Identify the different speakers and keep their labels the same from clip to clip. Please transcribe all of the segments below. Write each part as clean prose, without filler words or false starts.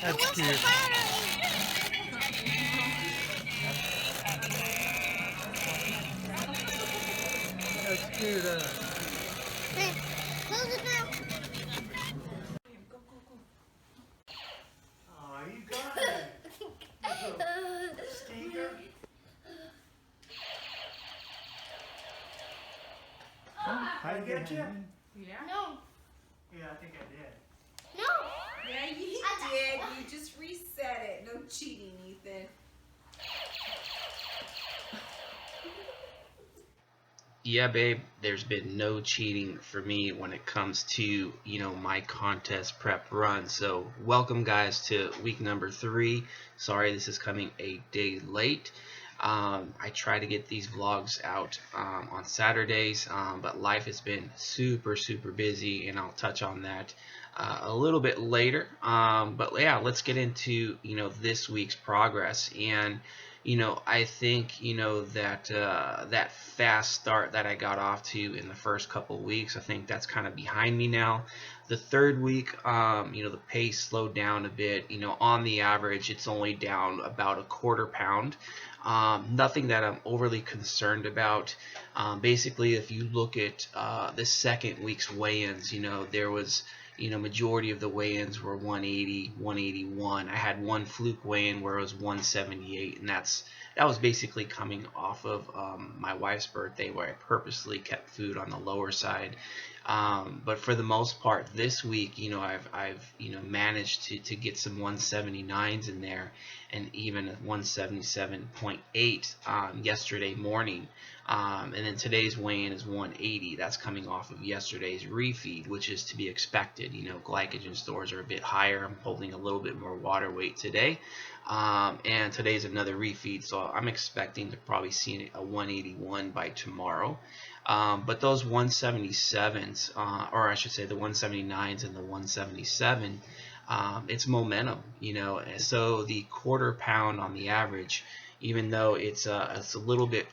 Speaker 1: That's cute. That's cute.
Speaker 2: Hey, close it now.
Speaker 1: Oh, you got it. Stinker. I get you?
Speaker 3: Yeah.
Speaker 2: No.
Speaker 1: Yeah, I think I did.
Speaker 2: No.
Speaker 3: Yeah, you did. You just reset it. No cheating, Ethan.
Speaker 4: Yeah, babe, there's been no cheating for me when it comes to, my contest prep run. So, welcome guys to week number 3. Sorry this is coming a day late. I try to get these vlogs out on Saturdays, but life has been super, super busy, and I'll touch on that a little bit later. But yeah, let's get into, this week's progress. And I think that fast start that I got off to in the first couple weeks, I think that's kind of behind me now. The third week, the pace slowed down a bit. On the average, it's only down about a quarter pound. Nothing that I'm overly concerned about. Basically, if you look at the second week's weigh-ins, there was majority of the weigh-ins were 180, 181. I had one fluke weigh-in where it was 178, and that was basically coming off of my wife's birthday, where I purposely kept food on the lower side. But for the most part, this week, I've managed to get some 179s in there, and even a 177.8 yesterday morning. And then today's weigh-in is 180. That's coming off of yesterday's refeed, which is to be expected. Glycogen stores are a bit higher. I'm holding a little bit more water weight today. And today's another refeed, so I'm expecting to probably see a 181 by tomorrow. But those 177s, or I should say the 179s and the 177, it's momentum, So the quarter pound on the average, even though it's a little bit,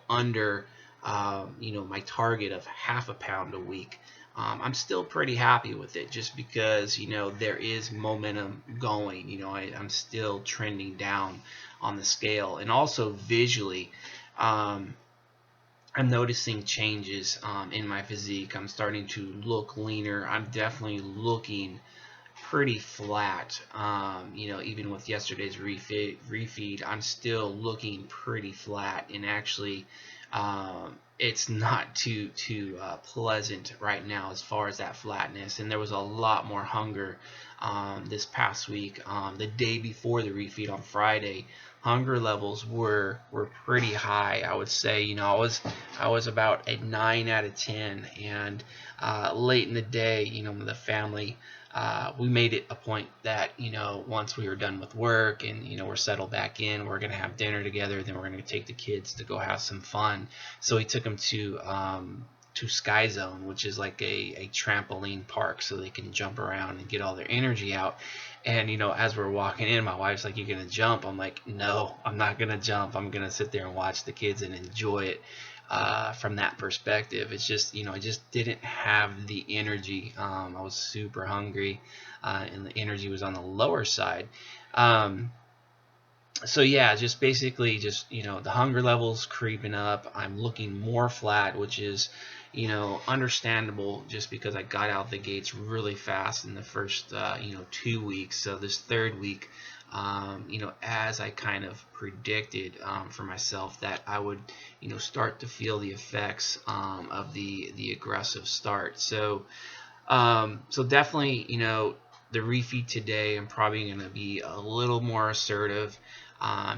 Speaker 4: under, my target of half a pound a week, I'm still pretty happy with it, just because there is momentum going. I'm still trending down on the scale, and also visually. I'm noticing changes in my physique. I'm starting to look leaner. I'm definitely looking pretty flat. Even with yesterday's refeed, I'm still looking pretty flat, and actually, it's not too pleasant right now as far as that flatness. And there was a lot more hunger this past week. The day before the refeed on Friday, hunger levels were pretty high. I would say, I was about a 9 out of 10, and late in the day, the family, we made it a point that once we were done with work and we're settled back in, we're gonna have dinner together. Then we're gonna take the kids to go have some fun. So we took them to Sky Zone, which is like a trampoline park, so they can jump around and get all their energy out. And as we're walking in, my wife's like, "You gonna jump?" I'm like, "No, I'm not gonna jump. I'm gonna sit there and watch the kids and enjoy it." From that perspective, it's just I just didn't have the energy. I was super hungry, and the energy was on the lower side. So yeah, just basically just the hunger levels creeping up. I'm looking more flat, which is understandable, just because I got out the gates really fast in the first 2 weeks. So this third week, as I kind of predicted for myself, that I would start to feel the effects of the aggressive start. So definitely, the refeed today, I'm probably going to be a little more assertive,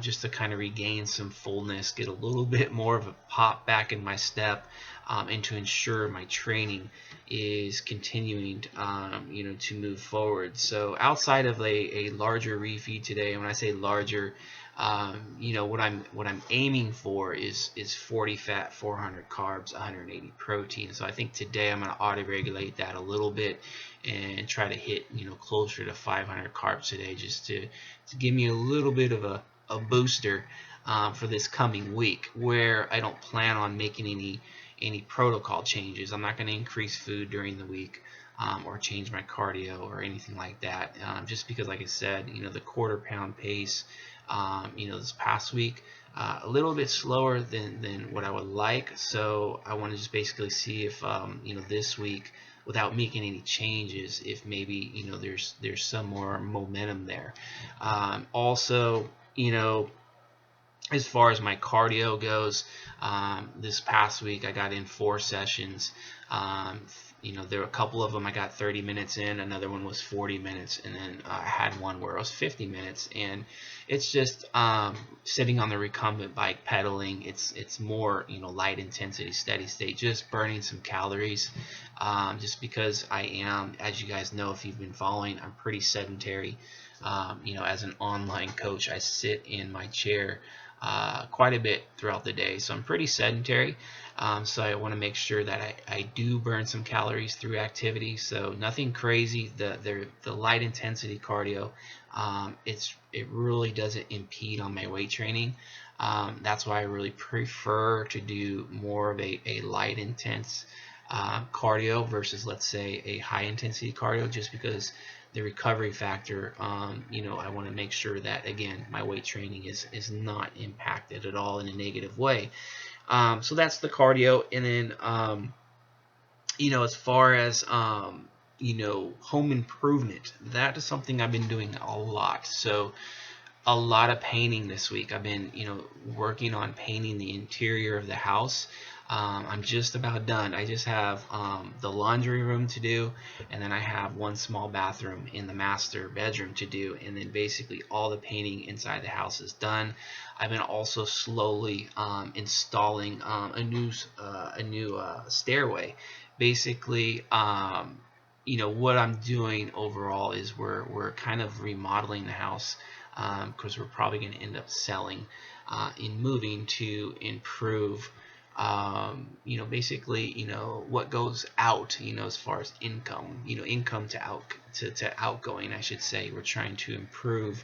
Speaker 4: just to kind of regain some fullness, get a little bit more of a pop back in my step, and to ensure my training is continuing, to move forward. So outside of a larger refeed today, and when I say larger, what I'm aiming for is 40 fat, 400 carbs, 180 protein. So I think today I'm going to auto regulate that a little bit and try to hit closer to 500 carbs today, just to give me a little bit of a booster for this coming week, where I don't plan on making any protocol changes. I'm not going to increase food during the week. or change my cardio or anything like that. Just because, like I said, the quarter pound pace, this past week, a little bit slower than what I would like. So I want to just basically see if, this week, without making any changes, if maybe, there's some more momentum there. Also, as far as my cardio goes, this past week I got in 4 sessions. There were a couple of them I got 30 minutes in, another one was 40 minutes, and then I had one where it was 50 minutes. And it's just sitting on the recumbent bike pedaling. It's more light intensity, steady state, just burning some calories. Just because I am, as you guys know, if you've been following, I'm pretty sedentary. As an online coach, I sit in my chair quite a bit throughout the day, so I'm pretty sedentary. So I want to make sure that I do burn some calories through activity. So nothing crazy. The light intensity cardio, it really doesn't impede on my weight training. That's why I really prefer to do more of a light intense cardio versus, let's say, a high intensity cardio, just because the recovery factor, I want to make sure that, again, my weight training is not impacted at all in a negative way. So that's the cardio. And then, as far as, home improvement, that is something I've been doing a lot. So a lot of painting this week. I've been, working on painting the interior of the house. I'm just about done. I just have the laundry room to do, and then I have one small bathroom in the master bedroom to do, and then basically all the painting inside the house is done. I've been also slowly installing a new stairway. Basically, what I'm doing overall is we're kind of remodeling the house, because we're probably going to end up selling in moving to improve basically, what goes out, as far as income, income to outgoing, I should say. We're trying to improve,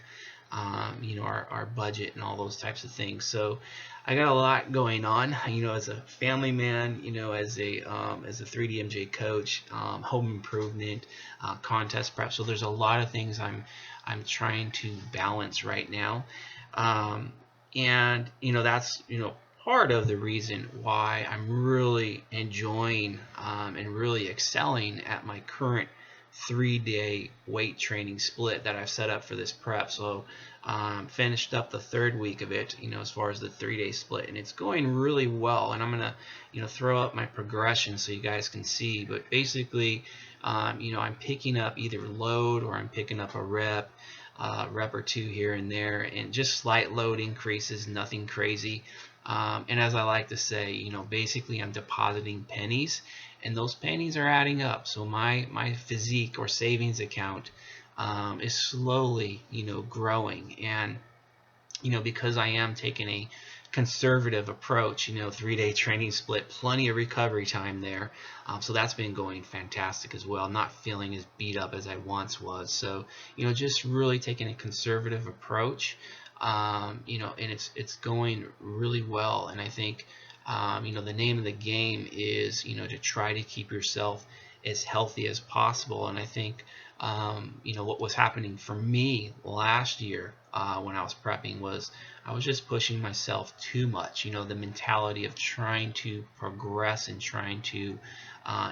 Speaker 4: our budget and all those types of things. So I got a lot going on, as a family man, as a 3DMJ coach, home improvement, contest prep. So there's a lot of things I'm trying to balance right now. And, that's, part of the reason why I'm really enjoying and really excelling at my current 3-day weight training split that I've set up for this prep. So finished up the 3rd week of it, as far as the 3-day split, and it's going really well. And I'm gonna throw up my progression so you guys can see. But basically, I'm picking up either load, or I'm picking up a rep or 2 here and there, and just slight load increases, nothing crazy. And as I like to say, basically I'm depositing pennies, and those pennies are adding up. So my physique or savings account is slowly, growing. And, because I am taking a conservative approach, 3-day training split, plenty of recovery time there. So that's been going fantastic as well. I'm not feeling as beat up as I once was. So, just really taking a conservative approach. And it's going really well. And I think, the name of the game is, to try to keep yourself as healthy as possible. And I think, what was happening for me last year when I was prepping was I was just pushing myself too much. The mentality of trying to progress and trying to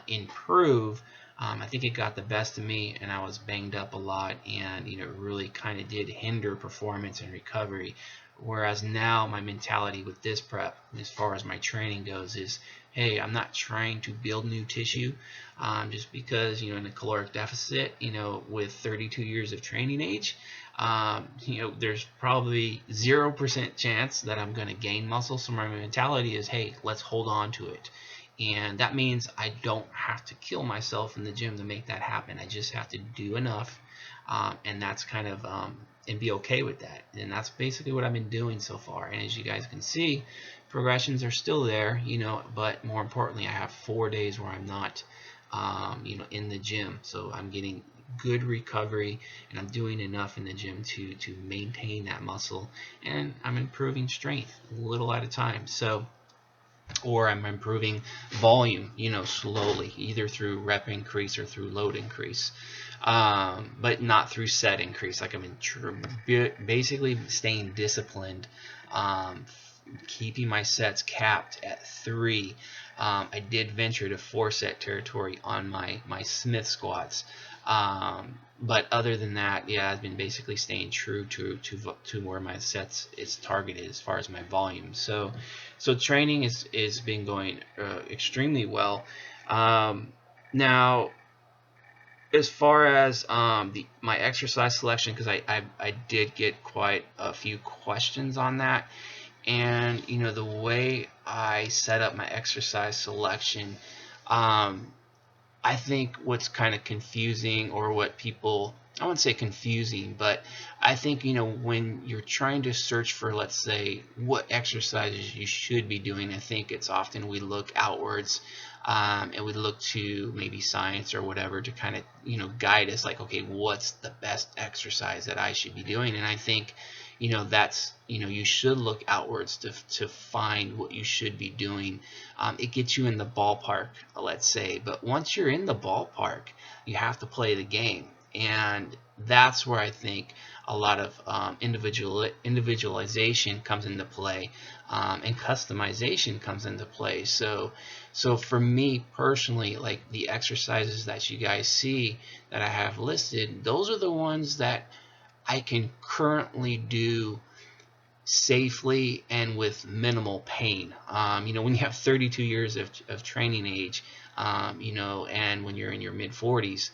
Speaker 4: improve. I think it got the best of me, and I was banged up a lot, and it really kind of did hinder performance and recovery. Whereas now my mentality with this prep, as far as my training goes, is, hey, I'm not trying to build new tissue, just because, in a caloric deficit, with 32 years of training age, there's probably 0% chance that I'm going to gain muscle. So my mentality is, hey, let's hold on to it. And that means I don't have to kill myself in the gym to make that happen. I just have to do enough, and that's kind of and be okay with that. And that's basically what I've been doing so far. And as you guys can see, progressions are still there, but more importantly, I have 4 days where I'm not, in the gym. So I'm getting good recovery, and I'm doing enough in the gym to maintain that muscle, and I'm improving strength a little at a time. So or I'm improving volume, slowly, either through rep increase or through load increase, but not through set increase. Like I'm basically staying disciplined, keeping my sets capped at 3. I did venture to 4-set territory on my Smith squats. But other than that, yeah, I've been basically staying true to where my sets is targeted as far as my volume. So training is been going extremely well. Now, as far as my exercise selection, because I did get quite a few questions on that, and the way I set up my exercise selection, I think what's kind of confusing, or what people, I wouldn't say confusing, but I think, when you're trying to search for, let's say, what exercises you should be doing, I think it's often we look outwards, and we look to maybe science or whatever to kind of, guide us, like, okay, what's the best exercise that I should be doing? And I think, that's, you should look outwards to find what you should be doing. It gets you in the ballpark, let's say, but once you're in the ballpark, you have to play the game. And that's where I think a lot of individualization comes into play, and customization comes into play. So for me personally, like the exercises that you guys see that I have listed, those are the ones that I can currently do safely and with minimal pain. When you have 32 years of training age, and when you're in your mid 40s,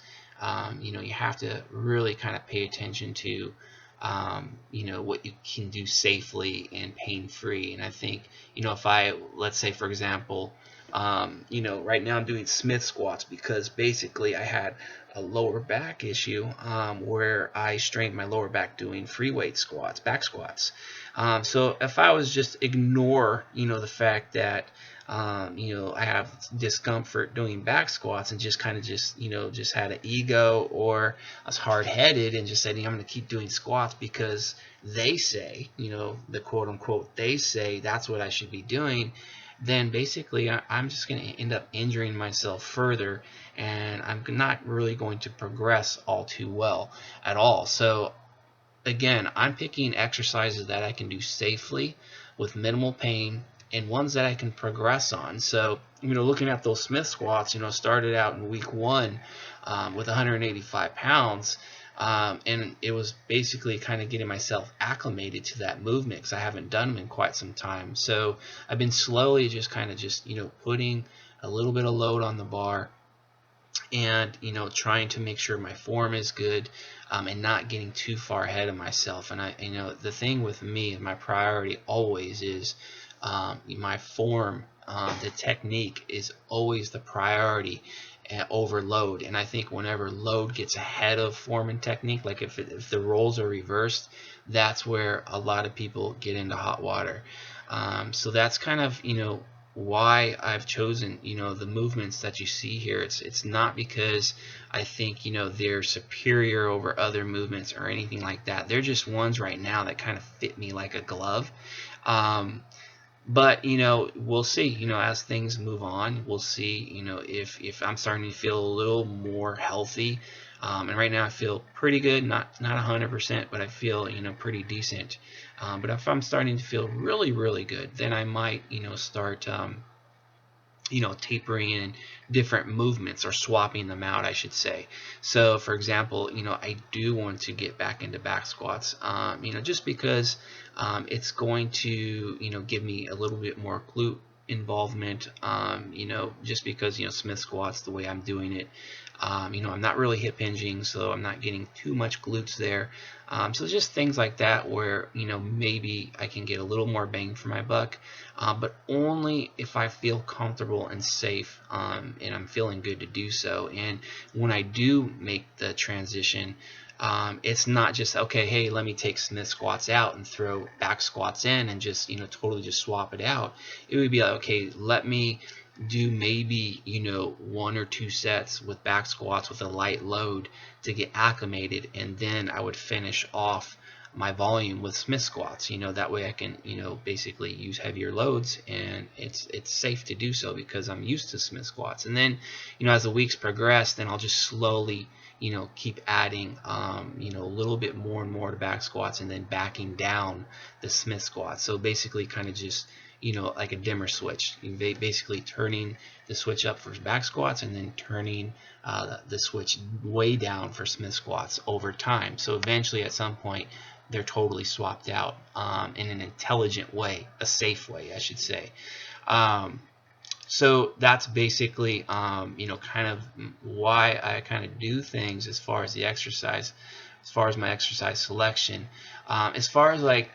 Speaker 4: you have to really kind of pay attention to, what you can do safely and pain free. And I think, if let's say, for example, right now I'm doing Smith squats because basically I had a lower back issue, where I strained my lower back doing free weight squats, back squats. So if I was just ignore, the fact that, I have discomfort doing back squats, and just kind of just had an ego, or I was hard headed and just said, I'm going to keep doing squats because they say, the quote unquote, they say that's what I should be doing, then basically I'm just going to end up injuring myself further, and I'm not really going to progress all too well at all. So again, I'm picking exercises that I can do safely with minimal pain, and ones that I can progress on. So, looking at those Smith squats, started out in week 1 with 185 pounds. And it was basically kind of getting myself acclimated to that movement, because I haven't done them in quite some time. So I've been slowly just putting a little bit of load on the bar, and trying to make sure my form is good, and not getting too far ahead of myself. And the thing with me, my priority always is my form. The technique is always the priority over load. And I think whenever load gets ahead of form and technique, like if the roles are reversed, that's where a lot of people get into hot water. So that's kind of why I've chosen the movements that you see here. It's not because I think they're superior over other movements or anything like that. They're just ones right now that kind of fit me like a glove. But we'll see, as things move on, we'll see, if I'm starting to feel a little more healthy. And right now I feel pretty good, not 100%, but I feel, pretty decent. But if I'm starting to feel really, really good, then I might, start, tapering in different movements, or swapping them out, I should say. So for example, I do want to get back into back squats, just because it's going to give me a little bit more glute involvement, just because Smith squats, the way I'm doing it, I'm not really hip hinging, so I'm not getting too much glutes there. So just things like that where maybe I can get a little more bang for my buck, but only if I feel comfortable and safe, and I'm feeling good to do so. And when I do make the transition, it's not just, okay, hey, let me take Smith squats out and throw back squats in and just totally just swap it out. It would be like, okay, let me do maybe 1 or 2 sets with back squats with a light load to get acclimated, and then I would finish off my volume with Smith squats. That way I can, basically use heavier loads, and it's safe to do so because I'm used to Smith squats. And then, as the weeks progress, then I'll just slowly, keep adding, a little bit more and more to back squats, and then backing down the Smith squats. So basically kind of just, like a dimmer switch. Basically turning the switch up for back squats, and then turning the switch way down for Smith squats over time. So eventually at some point they're totally swapped out in an intelligent way, a safe way, I should say. So that's basically, kind of why I kind of do things as far as the exercise, as far as my exercise selection. As far as like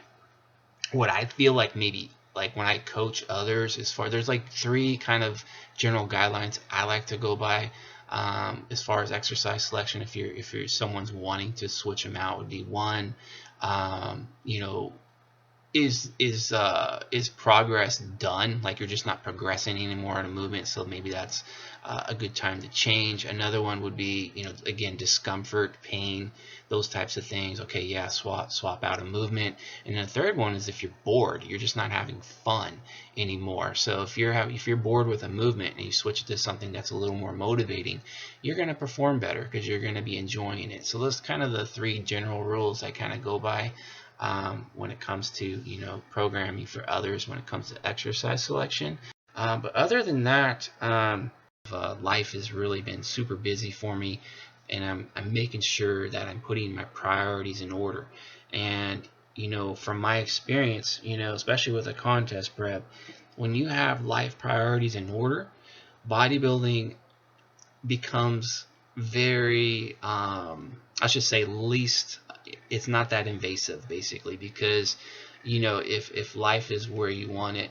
Speaker 4: what I feel like maybe like when I coach others, there's like 3 kind of general guidelines I like to go by as far as exercise selection. If you're someone's wanting to switch them out, would be 1, is progress done? Like you're just not progressing anymore in a movement, so maybe that's a good time to change. Another one would be, again, discomfort, pain, those types of things. Okay, yeah, swap out a movement. And then the third one is if you're bored, you're just not having fun anymore. So if you're bored with a movement and you switch it to something that's a little more motivating, you're going to perform better because you're going to be enjoying it. So those kind of the 3 general rules I kind of go by when it comes to programming for others when it comes to exercise selection. But other than that, life has really been super busy for me, and I'm making sure that I'm putting my priorities in order. And from my experience, especially with a contest prep, when you have life priorities in order, bodybuilding becomes very I should say least, it's not that invasive, basically, because if life is where you want it,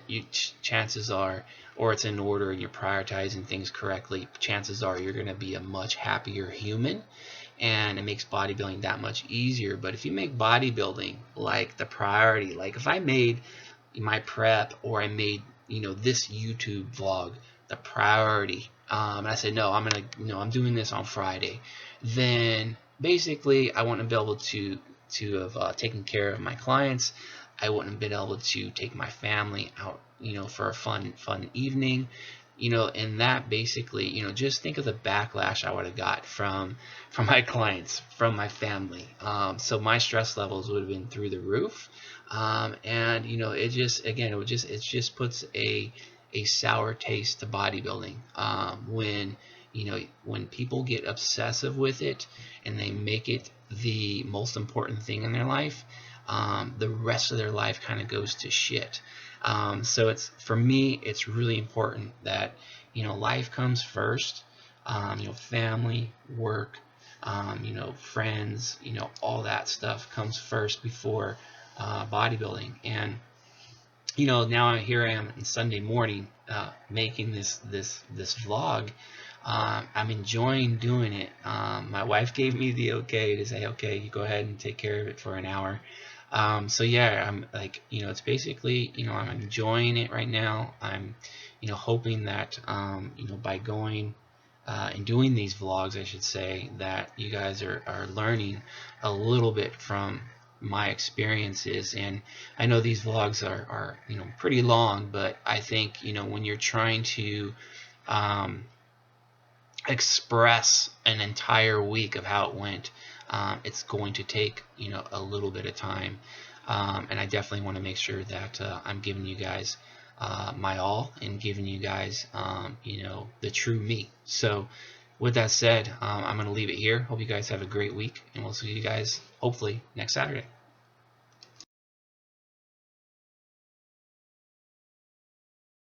Speaker 4: chances are, or it's in order and you're prioritizing things correctly, chances are you're going to be a much happier human, and it makes bodybuilding that much easier. But if you make bodybuilding like the priority, like if I made my prep, or I made this YouTube vlog the priority, and I said, no, I'm doing this on Friday, then basically I wouldn't be able to have taken care of my clients. I wouldn't have been able to take my family out for a fun evening, and that basically, just think of the backlash I would have got from my clients, from my family. So my stress levels would have been through the roof, and it just puts a sour taste to bodybuilding when people get obsessive with it and they make it the most important thing in their life. The rest of their life kind of goes to shit. So for me, it's really important that life comes first. Family, work, friends, all that stuff comes first before bodybuilding. And now here I am on Sunday morning making this vlog. I'm enjoying doing it. My wife gave me the okay to say, okay, you go ahead and take care of it for an hour. So yeah, I'm like, it's basically, I'm enjoying it right now. I'm, hoping that, by going and doing these vlogs, I should say, that you guys are learning a little bit from my experiences. And I know these vlogs are pretty long, but I think, when you're trying to express an entire week of how it went, it's going to take a little bit of time, and I definitely want to make sure that I'm giving you guys my all, and giving you guys the true me. So with that said, I'm going to leave it here. Hope you guys have a great week, and we'll see you guys hopefully next Saturday.